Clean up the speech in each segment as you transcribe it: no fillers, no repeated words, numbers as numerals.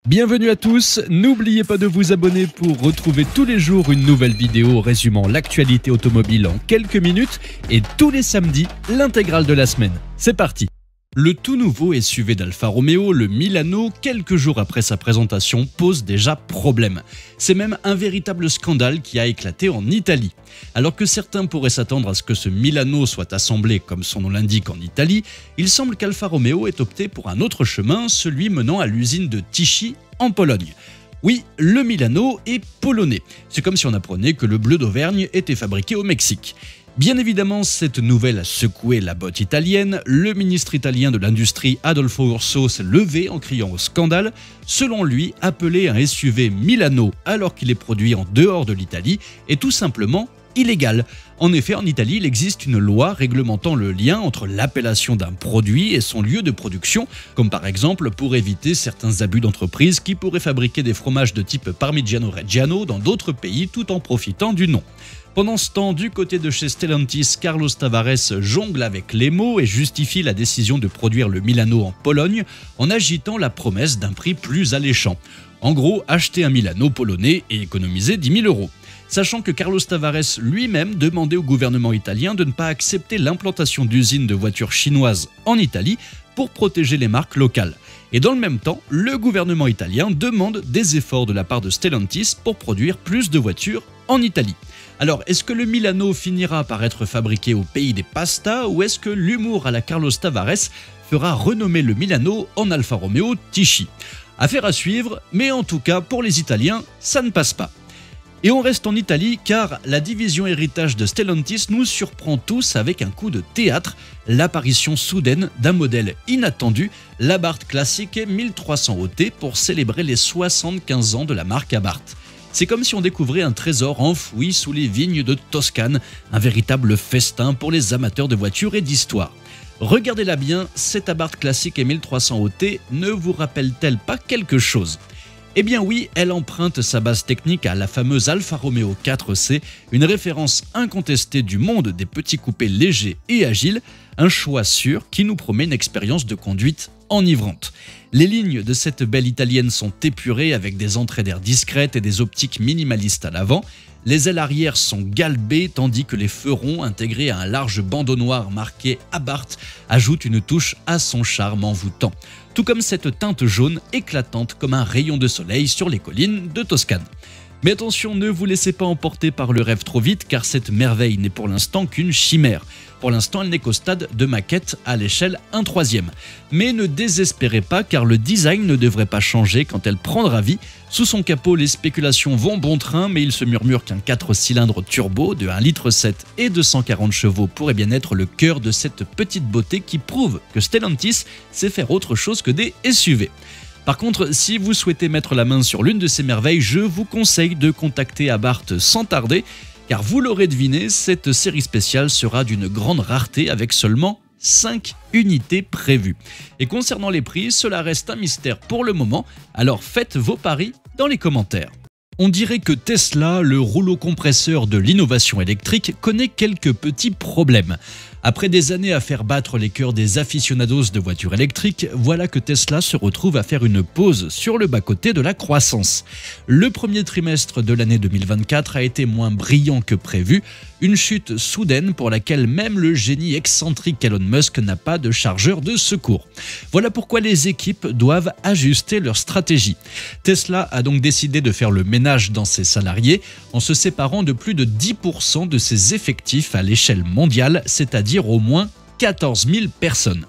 Bienvenue à tous, n'oubliez pas de vous abonner pour retrouver tous les jours une nouvelle vidéo résumant l'actualité automobile en quelques minutes et tous les samedis, l'intégrale de la semaine. C'est parti! Le tout nouveau SUV d'Alfa Romeo, le Milano, quelques jours après sa présentation, pose déjà problème. C'est même un véritable scandale qui a éclaté en Italie. Alors que certains pourraient s'attendre à ce que ce Milano soit assemblé, comme son nom l'indique, en Italie, il semble qu'Alfa Romeo ait opté pour un autre chemin, celui menant à l'usine de Tychy, en Pologne. Oui, le Milano est polonais. C'est comme si on apprenait que le bleu d'Auvergne était fabriqué au Mexique. Bien évidemment, cette nouvelle a secoué la botte italienne. Le ministre italien de l'Industrie, Adolfo Urso, s'est levé en criant au scandale. Selon lui, appeler un SUV Milano alors qu'il est produit en dehors de l'Italie est tout simplement illégal. En effet, en Italie, il existe une loi réglementant le lien entre l'appellation d'un produit et son lieu de production, comme par exemple pour éviter certains abus d'entreprise qui pourraient fabriquer des fromages de type Parmigiano Reggiano dans d'autres pays tout en profitant du nom. Pendant ce temps, du côté de chez Stellantis, Carlos Tavares jongle avec les mots et justifie la décision de produire le Milano en Pologne en agitant la promesse d'un prix plus alléchant. En gros, acheter un Milano polonais et économiser 10 000 €. Sachant que Carlos Tavares lui-même demandait au gouvernement italien de ne pas accepter l'implantation d'usines de voitures chinoises en Italie pour protéger les marques locales. Et dans le même temps, le gouvernement italien demande des efforts de la part de Stellantis pour produire plus de voitures en Italie. Alors, est-ce que le Milano finira par être fabriqué au pays des pastas ou est-ce que l'humour à la Carlos Tavares fera renommer le Milano en Alfa Romeo Tychy? Affaire à suivre, mais en tout cas, pour les Italiens, ça ne passe pas. Et on reste en Italie car la division héritage de Stellantis nous surprend tous avec un coup de théâtre, l'apparition soudaine d'un modèle inattendu, l'Abarth Classique 1300 OT pour célébrer les 75 ans de la marque Abarth. C'est comme si on découvrait un trésor enfoui sous les vignes de Toscane, un véritable festin pour les amateurs de voitures et d'histoire. Regardez-la bien, cette Abarth Classique 1300 OT ne vous rappelle-t-elle pas quelque chose ? Eh bien oui, elle emprunte sa base technique à la fameuse Alfa Romeo 4C, une référence incontestée du monde des petits coupés légers et agiles, un choix sûr qui nous promet une expérience de conduite enivrante. Les lignes de cette belle italienne sont épurées avec des entrées d'air discrètes et des optiques minimalistes à l'avant. Les ailes arrière sont galbées tandis que les feux ronds intégrés à un large bandeau noir marqué Abarth ajoutent une touche à son charme envoûtant. Tout comme cette teinte jaune éclatante comme un rayon de soleil sur les collines de Toscane. Mais attention, ne vous laissez pas emporter par le rêve trop vite car cette merveille n'est pour l'instant qu'une chimère. Pour l'instant, elle n'est qu'au stade de maquette à l'échelle 1/3. Mais ne désespérez pas car le design ne devrait pas changer quand elle prendra vie. Sous son capot, les spéculations vont bon train, mais il se murmure qu'un 4 cylindres turbo de 1,7 litre et 240 chevaux pourrait bien être le cœur de cette petite beauté qui prouve que Stellantis sait faire autre chose que des SUV. Par contre, si vous souhaitez mettre la main sur l'une de ces merveilles, je vous conseille de contacter Abarth sans tarder, car vous l'aurez deviné, cette série spéciale sera d'une grande rareté avec seulement 5 unités prévues. Et concernant les prix, cela reste un mystère pour le moment, alors faites vos paris dans les commentaires. On dirait que Tesla, le rouleau compresseur de l'innovation électrique, connaît quelques petits problèmes. Après des années à faire battre les cœurs des aficionados de voitures électriques, voilà que Tesla se retrouve à faire une pause sur le bas-côté de la croissance. Le premier trimestre de l'année 2024 a été moins brillant que prévu, une chute soudaine pour laquelle même le génie excentrique Elon Musk n'a pas de chargeur de secours. Voilà pourquoi les équipes doivent ajuster leur stratégie. Tesla a donc décidé de faire le ménage dans ses salariés en se séparant de plus de 10% de ses effectifs à l'échelle mondiale, c'est-à-dire au moins 14 000 personnes.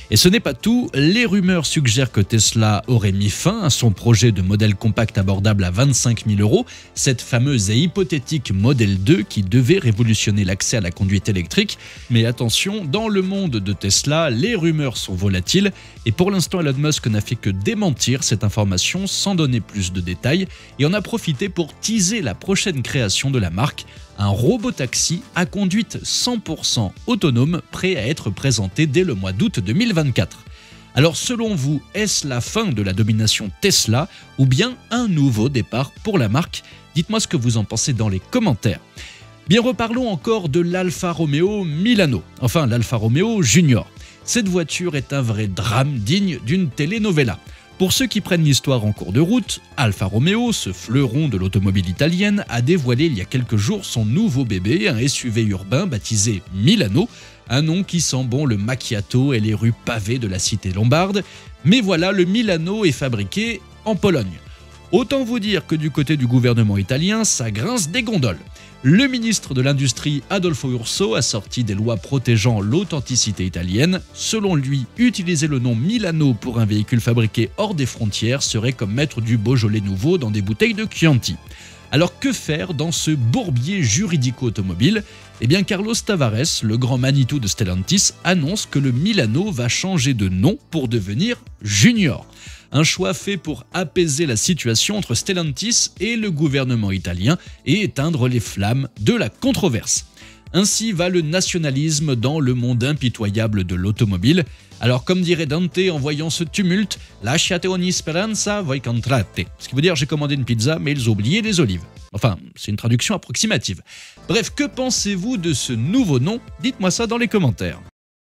Et ce n'est pas tout, les rumeurs suggèrent que Tesla aurait mis fin à son projet de modèle compact abordable à 25 000 €, cette fameuse et hypothétique Model 2 qui devait révolutionner l'accès à la conduite électrique. Mais attention, dans le monde de Tesla, les rumeurs sont volatiles et pour l'instant Elon Musk n'a fait que démentir cette information sans donner plus de détails et en a profité pour teaser la prochaine création de la marque, un robot-taxi à conduite 100% autonome prêt à être présenté dès le mois d'août 2024. Alors selon vous, est-ce la fin de la domination Tesla ou bien un nouveau départ pour la marque? Dites-moi ce que vous en pensez dans les commentaires. Bien, reparlons encore de l'Alfa Romeo Milano, enfin l'Alfa Romeo Junior. Cette voiture est un vrai drame digne d'une telenovela. Pour ceux qui prennent l'histoire en cours de route, Alfa Romeo, ce fleuron de l'automobile italienne, a dévoilé il y a quelques jours son nouveau bébé, un SUV urbain baptisé Milano, un nom qui sent bon le macchiato et les rues pavées de la cité lombarde. Mais voilà, le Milano est fabriqué en Pologne. Autant vous dire que du côté du gouvernement italien, ça grince des gondoles. Le ministre de l'Industrie Adolfo Urso a sorti des lois protégeant l'authenticité italienne. Selon lui, utiliser le nom Milano pour un véhicule fabriqué hors des frontières serait comme mettre du Beaujolais nouveau dans des bouteilles de Chianti. Alors que faire dans ce bourbier juridico-automobile ? Eh bien Carlos Tavares, le grand Manitou de Stellantis, annonce que le Milano va changer de nom pour devenir Junior. Un choix fait pour apaiser la situation entre Stellantis et le gouvernement italien et éteindre les flammes de la controverse. Ainsi va le nationalisme dans le monde impitoyable de l'automobile. Alors comme dirait Dante en voyant ce tumulte, « Lasciate ogni speranza, voi contrate », ce qui veut dire « j'ai commandé une pizza mais ils ont oublié les olives ». Enfin, c'est une traduction approximative. Bref, que pensez-vous de ce nouveau nom ? Dites-moi ça dans les commentaires.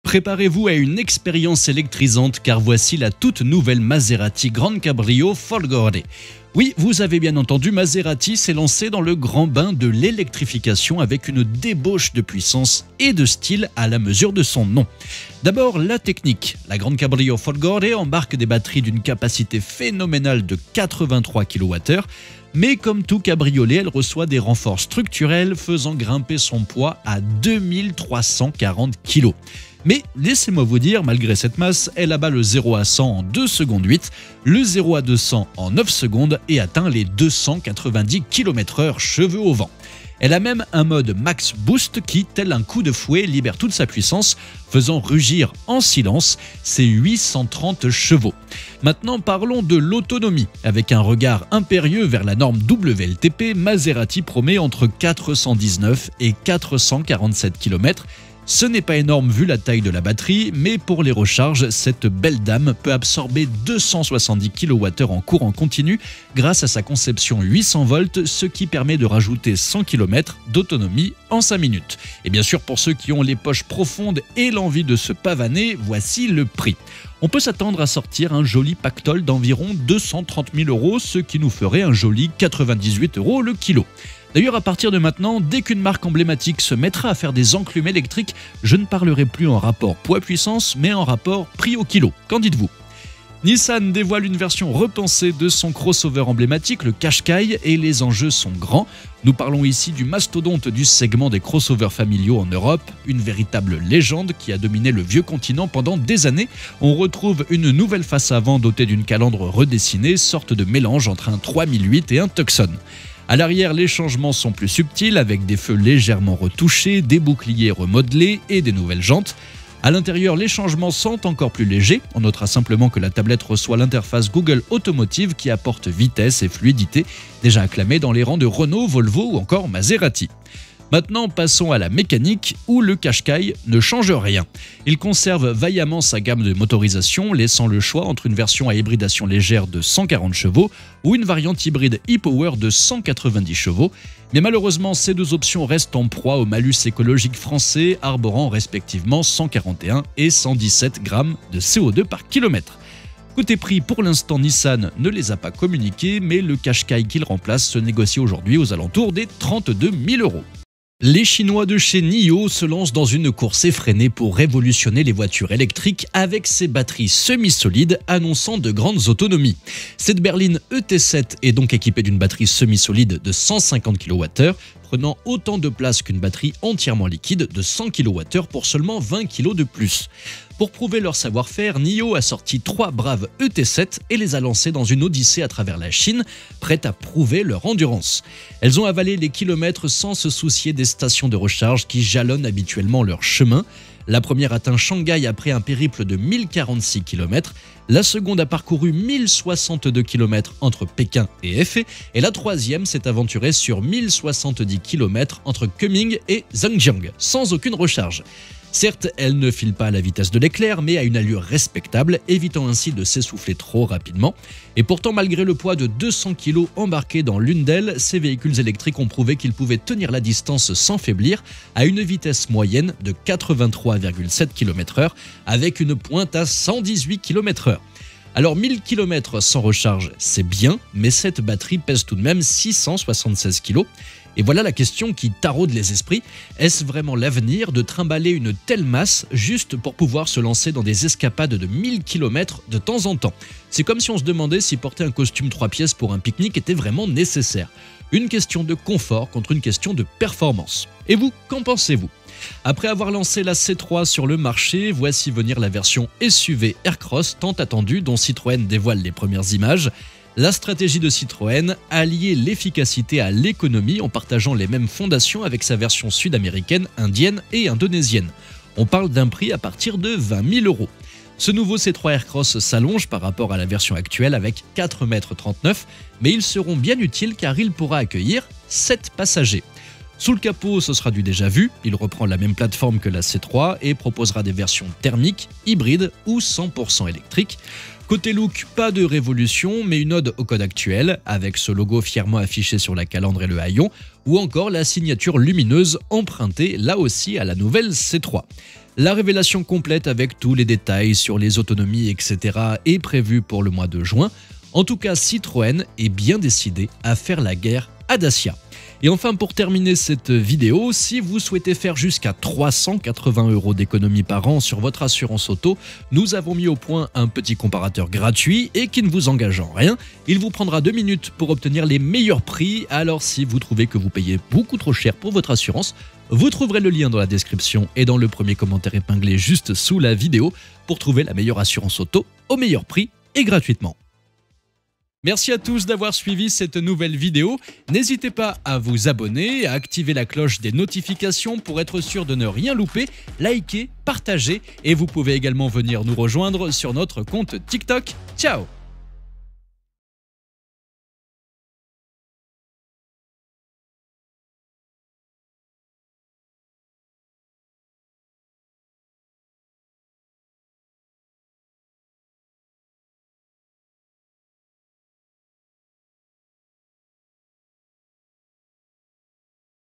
Préparez-vous à une expérience électrisante car voici la toute nouvelle Maserati Gran Cabrio Folgore. Oui, vous avez bien entendu, Maserati s'est lancé dans le grand bain de l'électrification avec une débauche de puissance et de style à la mesure de son nom. D'abord, la technique. La Gran Cabrio Folgore embarque des batteries d'une capacité phénoménale de 83 kWh, mais comme tout cabriolet, elle reçoit des renforts structurels faisant grimper son poids à 2340 kg. Mais laissez-moi vous dire, malgré cette masse, elle abat le 0 à 100 en 2 secondes 8, le 0 à 200 en 9 secondes et atteint les 290 km/h cheveux au vent. Elle a même un mode Max Boost qui, tel un coup de fouet, libère toute sa puissance, faisant rugir en silence ses 830 chevaux. Maintenant parlons de l'autonomie. Avec un regard impérieux vers la norme WLTP, Maserati promet entre 419 et 447 km. Ce n'est pas énorme vu la taille de la batterie, mais pour les recharges, cette belle dame peut absorber 270 kWh en courant continu grâce à sa conception 800 volts, ce qui permet de rajouter 100 km d'autonomie en 5 minutes. Et bien sûr, pour ceux qui ont les poches profondes et l'envie de se pavaner, voici le prix. On peut s'attendre à sortir un joli pactole d'environ 230 000 €, ce qui nous ferait un joli 98 € le kilo. D'ailleurs, à partir de maintenant, dès qu'une marque emblématique se mettra à faire des enclumes électriques, je ne parlerai plus en rapport poids-puissance, mais en rapport prix au kilo. Qu'en dites-vous ? Nissan dévoile une version repensée de son crossover emblématique, le Qashqai, et les enjeux sont grands. Nous parlons ici du mastodonte du segment des crossovers familiaux en Europe, une véritable légende qui a dominé le vieux continent pendant des années. On retrouve une nouvelle face avant dotée d'une calandre redessinée, sorte de mélange entre un 3008 et un Tucson. À l'arrière, les changements sont plus subtils avec des feux légèrement retouchés, des boucliers remodelés et des nouvelles jantes. À l'intérieur, les changements sont encore plus légers. On notera simplement que la tablette reçoit l'interface Google Automotive qui apporte vitesse et fluidité, déjà acclamée dans les rangs de Renault, Volvo ou encore Maserati. Maintenant, passons à la mécanique où le Qashqai ne change rien. Il conserve vaillamment sa gamme de motorisation, laissant le choix entre une version à hybridation légère de 140 chevaux ou une variante hybride e-Power de 190 chevaux. Mais malheureusement, ces deux options restent en proie au malus écologique français, arborant respectivement 141 et 117 grammes de CO2 par kilomètre. Côté prix, pour l'instant, Nissan ne les a pas communiqués, mais le Qashqai qu'il remplace se négocie aujourd'hui aux alentours des 32 000 €. Les Chinois de chez NIO se lancent dans une course effrénée pour révolutionner les voitures électriques avec ses batteries semi-solides annonçant de grandes autonomies. Cette berline ET7 est donc équipée d'une batterie semi-solide de 150 kWh, prenant autant de place qu'une batterie entièrement liquide de 100 kWh pour seulement 20 kg de plus. Pour prouver leur savoir-faire, NIO a sorti 3 braves ET7 et les a lancés dans une odyssée à travers la Chine, prête à prouver leur endurance. Elles ont avalé les kilomètres sans se soucier des stations de recharge qui jalonnent habituellement leur chemin. La première atteint Shanghai après un périple de 1046 km, la seconde a parcouru 1062 km entre Pékin et Hefei, et la troisième s'est aventurée sur 1070 km entre Kunming et Zhangjiang, sans aucune recharge. Certes, elle ne file pas à la vitesse de l'éclair, mais à une allure respectable, évitant ainsi de s'essouffler trop rapidement. Et pourtant, malgré le poids de 200 kg embarqué dans l'une d'elles, ces véhicules électriques ont prouvé qu'ils pouvaient tenir la distance sans faiblir, à une vitesse moyenne de 83,7 km/h, avec une pointe à 118 km/h. Alors 1000 km sans recharge, c'est bien, mais cette batterie pèse tout de même 676 kg. Et voilà la question qui taraude les esprits. Est-ce vraiment l'avenir de trimballer une telle masse juste pour pouvoir se lancer dans des escapades de 1000 km de temps en temps? C'est comme si on se demandait si porter un costume 3 pièces pour un pique-nique était vraiment nécessaire. Une question de confort contre une question de performance. Et vous, qu'en pensez-vous? Après avoir lancé la C3 sur le marché, voici venir la version SUV Aircross tant attendue dont Citroën dévoile les premières images. La stratégie de Citroën, allier l'efficacité à l'économie en partageant les mêmes fondations avec sa version sud-américaine, indienne et indonésienne. On parle d'un prix à partir de 20 000 €. Ce nouveau C3 Aircross s'allonge par rapport à la version actuelle avec 4,39 m, mais ils seront bien utiles car il pourra accueillir 7 passagers. Sous le capot, ce sera du déjà vu, il reprend la même plateforme que la C3 et proposera des versions thermiques, hybrides ou 100% électriques. Côté look, pas de révolution, mais une ode au code actuel, avec ce logo fièrement affiché sur la calandre et le haillon, ou encore la signature lumineuse empruntée là aussi à la nouvelle C3. La révélation complète avec tous les détails sur les autonomies, etc. est prévue pour le mois de juin. En tout cas, Citroën est bien décidé à faire la guerre à Dacia. Et enfin, pour terminer cette vidéo, si vous souhaitez faire jusqu'à 380 € d'économie par an sur votre assurance auto, nous avons mis au point un petit comparateur gratuit et qui ne vous engage en rien. Il vous prendra 2 minutes pour obtenir les meilleurs prix, alors si vous trouvez que vous payez beaucoup trop cher pour votre assurance, vous trouverez le lien dans la description et dans le premier commentaire épinglé juste sous la vidéo pour trouver la meilleure assurance auto au meilleur prix et gratuitement. Merci à tous d'avoir suivi cette nouvelle vidéo. N'hésitez pas à vous abonner, à activer la cloche des notifications pour être sûr de ne rien louper, liker, partager et vous pouvez également venir nous rejoindre sur notre compte TikTok. Ciao!